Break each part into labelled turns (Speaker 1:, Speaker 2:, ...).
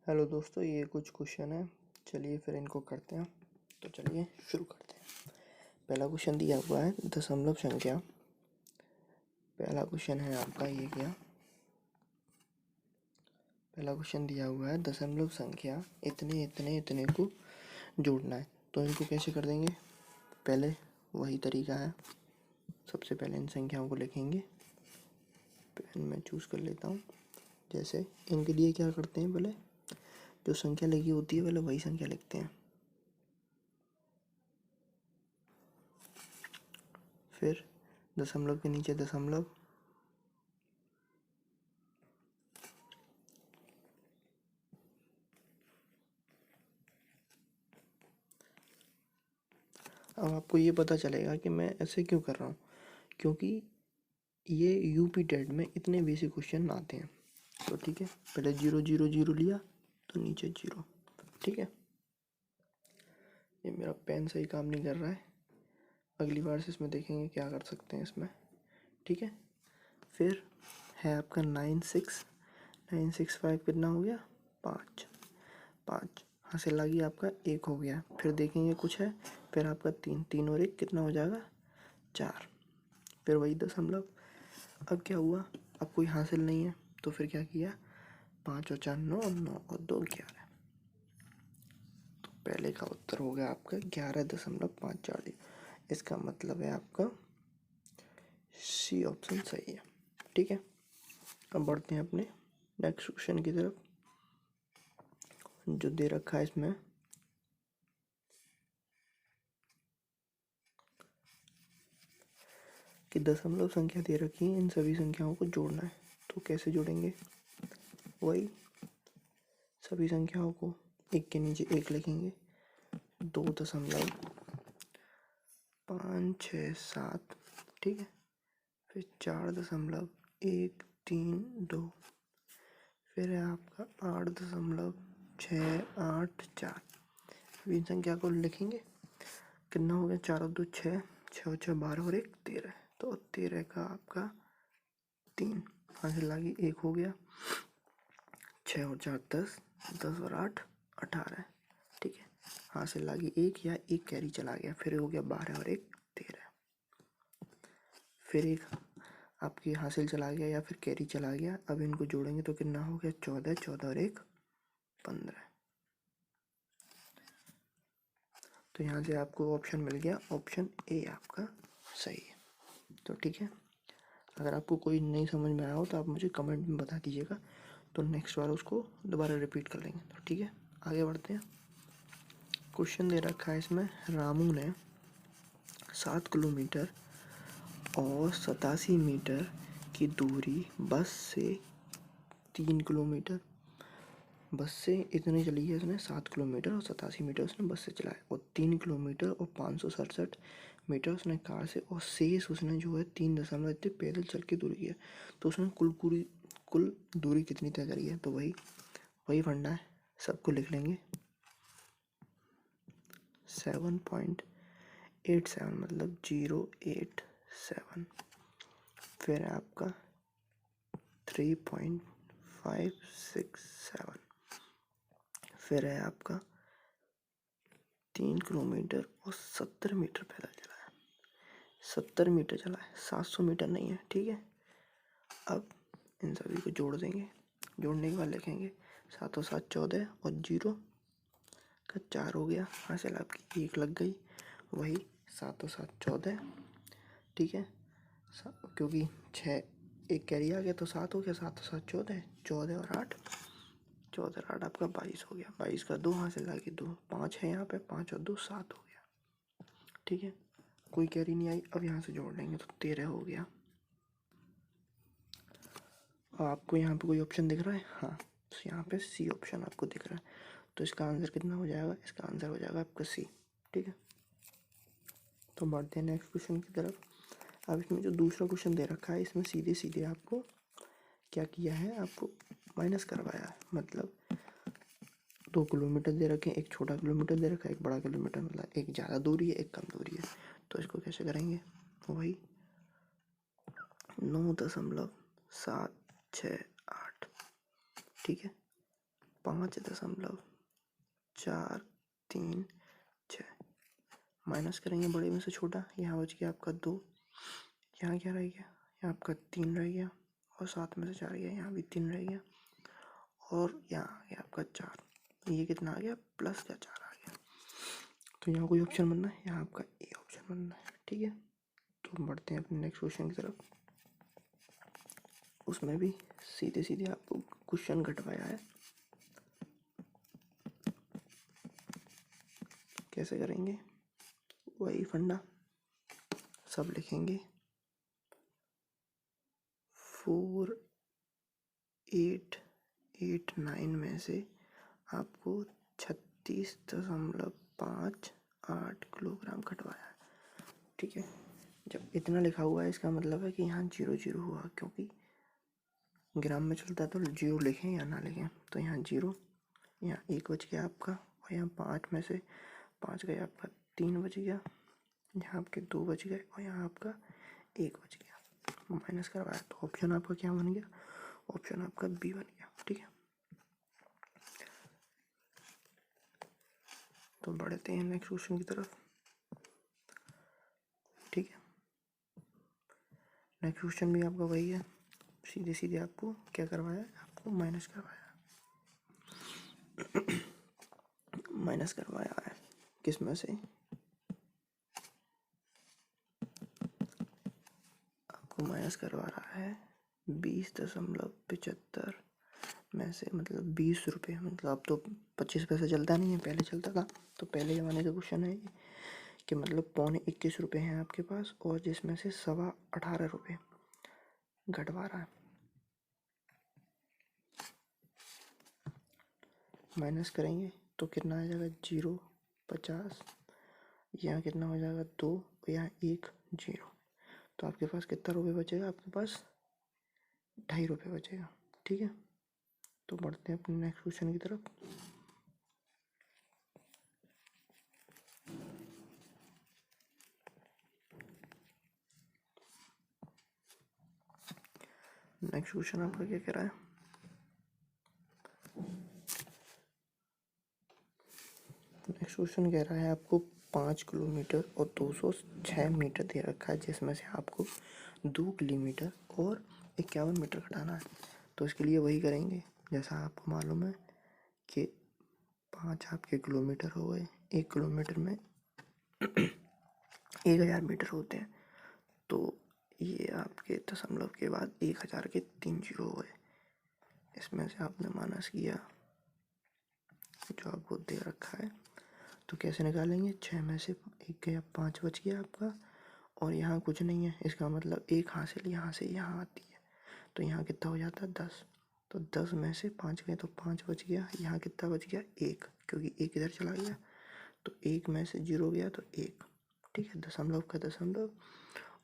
Speaker 1: Hello दोस्तों, ये कुछ क्वेश्चन है। चलिए फिर इनको करते हैं। तो चलिए शुरू करते हैं। पहला क्वेश्चन दिया हुआ है दशमलव संख्या। पहला क्वेश्चन है आपका ये क्या। पहला क्वेश्चन दिया हुआ है दशमलव संख्या इतने इतने इतने को जोड़ना है। तो इनको कैसे कर देंगे। पहले वही तरीका है। सबसे पहले इन संख्याओं को लिखेंगे। पेन मैं चूज़ कर लेता हूँ। जैसे इनके लिए क्या करते हैं, पहले जो संख्या लिखी होती है पहले वही संख्या लिखते हैं। फिर दशमलव के नीचे दशमलव, अब आपको ये पता चलेगा कि मैं ऐसे क्यों कर रहा हूँ, क्योंकि ये यूपी टेट में इतने बेसिक क्वेश्चन आते हैं। तो ठीक है, पहले 0 0 0 लिया तो नीचे 0। ठीक है, ये मेरा पेन सही काम नहीं कर रहा है, अगली बार से इसमें देखेंगे क्या कर सकते हैं इसमें। ठीक है, फिर है आपका 965 कितना हो गया, 5 5 हासिल लगी आपका 1 हो गया। फिर देखेंगे कुछ है, फिर आपका 3 और 1 कितना हो जाएगा, 4। फिर वही दशमलव। अब क्या हुआ, अब कोई हासिल नहीं है तो फिर क्या किया, 5 और 4 9, 9 और 2 11। तो पहले का उत्तर हो गया आपका 11.54। इसका मतलब है आपका सी ऑप्शन सही है। ठीक है, अब बढ़ते हैं अपने नेक्स्ट क्वेश्चन की तरफ जो दे रखा है इसमें। कि दशमलव संख्या दे रखी है, इन सभी संख्याओं को जोड़ना है। तो कैसे जोड़ेंगे, वही सभी संख्याओं को एक के नीचे एक लिखेंगे। 2.567, ठीक है। फिर 4.132। फिर है आपका 8.684। इन संख्या को लिखेंगे, कितना हो गया, 4 और 2 6, 6 और 6 12 और 1 13। तो 13 का आपका 3 हासिल लगी 1 हो गया। 6 और 4 10, 10 और 8 18। ठीक है, हासिल लगी 1 या 1 कैरी चला गया, फिर हो गया 12 और 1 13। फिर एक आपकी हासिल चला गया या फिर कैरी चला गया। अब इनको जोड़ेंगे तो कितना हो गया, 14 14 और 1 15। तो यहाँ से आपको ऑप्शन मिल गया, ऑप्शन ए आपका सही है। तो ठीक है, अगर आपको कोई नहीं समझ में आया हो तो आप मुझे कमेंट में बता दीजिएगा, तो नेक्स्ट बार उसको दोबारा रिपीट कर लेंगे। तो ठीक है, आगे बढ़ते हैं। क्वेश्चन दे रखा है इसमें, रामू ने 7 किलोमीटर और 87 मीटर की दूरी बस से 3 किलोमीटर, बस से इतने चली है इसने 7 किलोमीटर और 87 मीटर उसने बस से चलाया, और 3 किलोमीटर और 567 मीटर उसने कार से, और शेष उसने जो है 3 इतने पैदल चल के दूरी की है। तो उसने कुल दूरी कितनी तय करी है। तो वही फंडा है, सबको लिख लेंगे। 7.87 मतलब 087। फिर है आपका 3.567। फिर है आपका 3 किलोमीटर और 70 मीटर पैदल चला है। 70 मीटर चला है, 700 मीटर नहीं है। ठीक है, अब इन सभी को जोड़ देंगे। जोड़ने के बाद लिखेंगे 7 और 7 14 और 0 का 4 हो गया। हासिल आपकी 1 लग गई। वही 7 और 7 14। ठीक है, क्योंकि 6 एक कैरी आ गया तो 7 हो गया। 7 और 7 14, 14 और 8 14 और 8 आपका 22 हो गया। 22 का 2 हासिल लगी 2, 5 है यहाँ पे, 5 और 2 7 हो गया। ठीक है, कोई कैरी नहीं आई। अब यहाँ से जोड़ लेंगे तो 13 हो गया। आपको यहाँ पे कोई ऑप्शन दिख रहा है, हाँ, तो यहाँ पे सी ऑप्शन आपको दिख रहा है। तो इसका आंसर कितना हो जाएगा, इसका आंसर हो जाएगा आपका सी। ठीक है, तो बढ़ते हैं नेक्स्ट क्वेश्चन की तरफ। अब इसमें जो दूसरा क्वेश्चन दे रखा है, इसमें सीधे सीधे आपको क्या किया है, आपको माइनस करवाया है। मतलब 2 किलोमीटर दे रखे हैं, एक छोटा किलोमीटर दे रखा है, एक बड़ा किलोमीटर, मतलब एक ज़्यादा दूरी है एक कम दूरी है। तो इसको कैसे करेंगे, वही 9.768। ठीक है, 5.436। माइनस करेंगे बड़े में से छोटा, यहाँ बच गया आपका 2, यहाँ क्या रह गया, यहाँ आपका 3 रह गया, और 7 में से 4 गया, यहाँ भी 3 रह गया, और यहाँ आ गया आपका 4। ये कितना आ गया, प्लस का 4 आ गया। तो यहाँ कोई ऑप्शन बनना है, यहाँ आपका ए ऑप्शन बनना है। ठीक है, तो बढ़ते हैं अपने नेक्स्ट क्वेश्चन की तरफ। उसमें भी सीधे सीधे आपको क्वेश्चन घटवाया है। कैसे करेंगे, वही फंडा, सब लिखेंगे। 4889 में से आपको 36.58 किलोग्राम कटवाया है। ठीक है, जब इतना लिखा हुआ है इसका मतलब है कि यहाँ 0 हुआ, क्योंकि ग्राम में चलता है तो 0 लिखें या ना लिखें। तो यहाँ 0, यहाँ 1 बच गया आपका, और यहाँ 5 में से 5 गया आपका, 3 बच गया, यहाँ आपके 2 बच गए, और यहाँ आपका 1 बच गया। माइनस करवाया तो ऑप्शन आपका क्या बन गया, ऑप्शन आपका बी बन गया। ठीक है, तो बढ़ते हैं नेक्स्ट क्वेश्चन की तरफ। ठीक है, नेक्स्ट क्वेश्चन भी आपका वही है, सीधे सीधे आपको क्या करवाया है, आपको माइनस करवाया माइनस करवाया है। किस में से, आपको माइनस करवा रहा है 20.75 में से, मतलब 20 रुपये। मतलब अब तो 25 पैसे चलता नहीं है, पहले चलता था। तो पहले ज़माने का क्वेश्चन है ये कि मतलब 21 रुपये हैं आपके पास, और जिसमें से 18.25 रुपये घटवा रहा है। माइनस करेंगे तो कितना आ जाएगा, 0, 50, यहाँ कितना हो जाएगा 2, यहाँ 1, 0। तो आपके पास कितना रुपये बचेगा, आपके पास 2.5 रुपये बचेगा। ठीक है, तो बढ़ते हैं अपने नेक्स्ट क्वेश्चन की तरफ। नेक्स्ट क्वेश्चन आपका क्या कह रहा है, नेक्स्ट क्वेश्चन कह रहा है आपको 5 किलोमीटर और 206 मीटर दे रखा है, जिसमें से आपको 2 किलोमीटर और 51 मीटर घटाना है। तो इसके लिए वही करेंगे जैसा आपको मालूम है कि 5 आपके किलोमीटर हो गए, 1 किलोमीटर में 1000 मीटर होते हैं। तो ये आपके दशमलव के बाद 1000 के 3 जीरो हो गए। इसमें से आपने माइनस किया जो आपको दे रखा है। तो कैसे निकालेंगे, 6 में से 1 गया, 5 बच गया आपका, और यहाँ कुछ नहीं है, इसका मतलब 1 हासिल यहाँ से यहाँ आती है। तो यहाँ कितना हो जाता है, 10। तो 10 में से 5 गए तो 5 बच गया, यहाँ कितना बच गया, 1, क्योंकि 1 इधर चला गया। तो 1 में से 0 गया तो 1। ठीक है, दशमलव का दशमलव,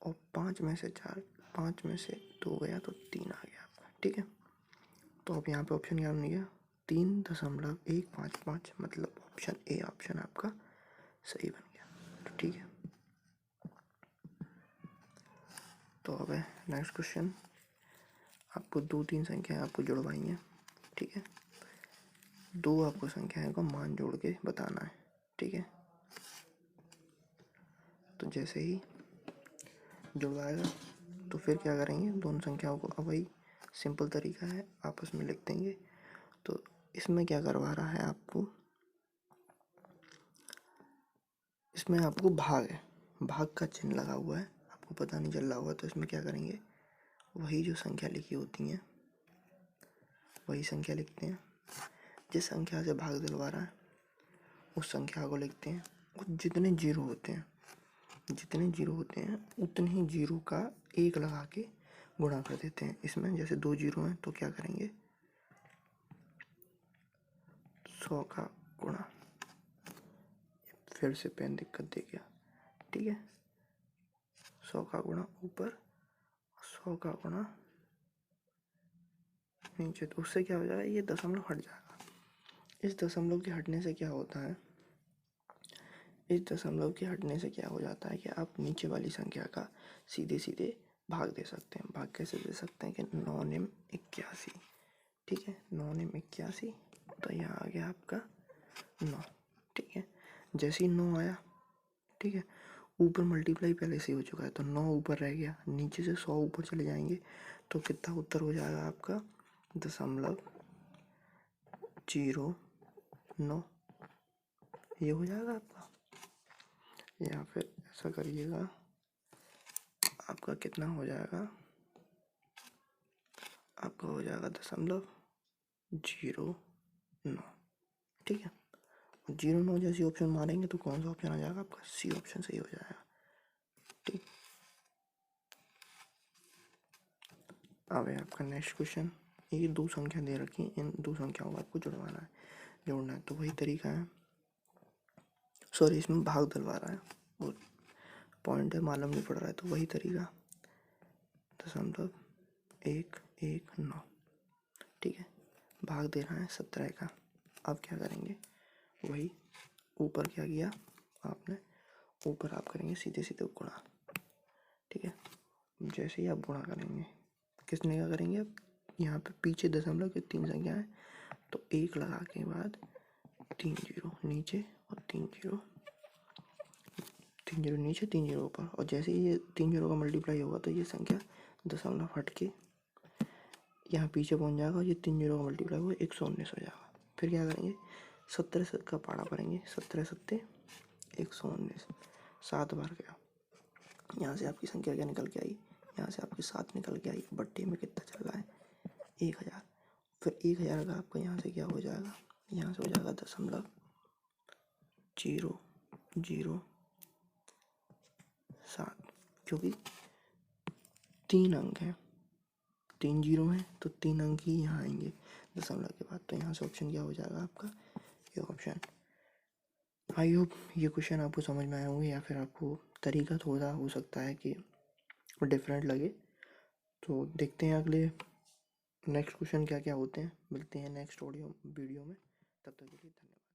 Speaker 1: और 5 में से 4, 5 में से 2 गया तो 3 आ गया आपका। ठीक है, तो अब यहाँ पे ऑप्शन क्या बन गया, 3.155, मतलब ऑप्शन ए ऑप्शन आपका सही बन गया। तो ठीक है, तो अब है नेक्स्ट क्वेश्चन। आपको 2-3 संख्याएं आपको जुड़वाई हैं। ठीक है, 2 आपको संख्याएं का मान जोड़ के बताना है। ठीक है, तो जैसे ही जुड़वाएगा तो फिर क्या करेंगे, दोनों संख्याओं को, अब वही सिंपल तरीका है, आपस में लिख देंगे। तो इसमें क्या करवा रहा है आपको, इसमें आपको भाग है, भाग का चिन्ह लगा हुआ है, आपको पता नहीं चल रहा होगा। तो इसमें क्या करेंगे, वही जो संख्या लिखी होती हैं वही संख्या लिखते हैं। जिस संख्या से भाग दिलवा रहा है उस संख्या को लिखते हैं, और जितने जीरो होते हैं उतने ही जीरो का 1 लगा के गुणा कर देते हैं। इसमें जैसे 2 जीरो हैं तो क्या करेंगे, 100 का गुणा, फिर से पेन दिक्कत दे गया। ठीक है, 100 का गुणा ऊपर, 100 का गुणा नीचे। तो उससे क्या हो जाएगा, ये दशमलव हट जाएगा। इस दशमलव के हटने से क्या होता है, इस दशमलव के हटने से क्या हो जाता है कि आप नीचे वाली संख्या का सीधे सीधे भाग दे सकते हैं। भाग कैसे दे सकते हैं कि 9 निम 81। ठीक है, 9 निम 81 तो यहाँ आ गया आपका 9। ठीक है, जैसे ही 9 आया, ठीक है, ऊपर मल्टीप्लाई पहले से हो चुका है तो 9 ऊपर रह गया, नीचे से 100 ऊपर चले जाएंगे तो कितना उत्तर हो जाएगा आपका 0.09। ये हो जाएगा आपका, या फिर ऐसा करिएगा, आपका कितना हो जाएगा, आपका हो जाएगा 0.09। ठीक है, 0.9 जैसी ऑप्शन मारेंगे तो कौन सा ऑप्शन आ जाएगा आपका, सी ऑप्शन सही हो जाएगा। ठीक, अब है आपका नेक्स्ट क्वेश्चन। ये 2 संख्या दे रखी है, इन 2 संख्याओं को आपको जुड़वाना है, जोड़ना है, तो वही तरीका है। सॉरी, इसमें भाग डलवा रहा है, वो पॉइंट है मालूम नहीं पड़ रहा है, तो वही तरीका 0.119। ठीक है, भाग दे रहा है 17 का। अब क्या करेंगे, वही ऊपर क्या किया आपने, ऊपर आप करेंगे सीधे सीधे गुणा। ठीक है, जैसे ही आप गुणा करेंगे, किसने का करेंगे, यहाँ पे पीछे दशमलव के 3 संख्या है तो 1 लगा के बाद 3 0 नीचे और 3 0 नीचे 3 0 ऊपर, और जैसे ही ये 3 0 का मल्टीप्लाई होगा तो ये संख्या दशमलव हट के यहाँ पीछे पहुँच जाएगा, और ये 3 0 का मल्टीप्लाई होगा 119 हो जाएगा। फिर क्या करेंगे, 17 का पाड़ा भरेंगे, 17 सत्ते 119, 7 बार गया, यहाँ से आपकी संख्या क्या निकल के आई, यहाँ से आपकी 7 निकल के आई। बट्टे में कितना चल रहा है, 1000। फिर 1000 का आपका यहाँ से क्या हो जाएगा, यहाँ से हो जाएगा 0.007, क्योंकि 3 अंक हैं, 3 0 हैं तो 3 अंक ही यहाँ आएंगे दशमलव के बाद, तो यहाँ से ऑप्शन क्या हो जाएगा आपका, ये ऑप्शन। आई होप ये क्वेश्चन आपको समझ में आए होंगे, या फिर आपको तरीका थोड़ा हो सकता है कि डिफरेंट लगे। तो देखते हैं अगले नेक्स्ट क्वेश्चन क्या क्या होते हैं, मिलते हैं नेक्स्ट ऑडियो वीडियो में, तब तक के लिए धन्यवाद।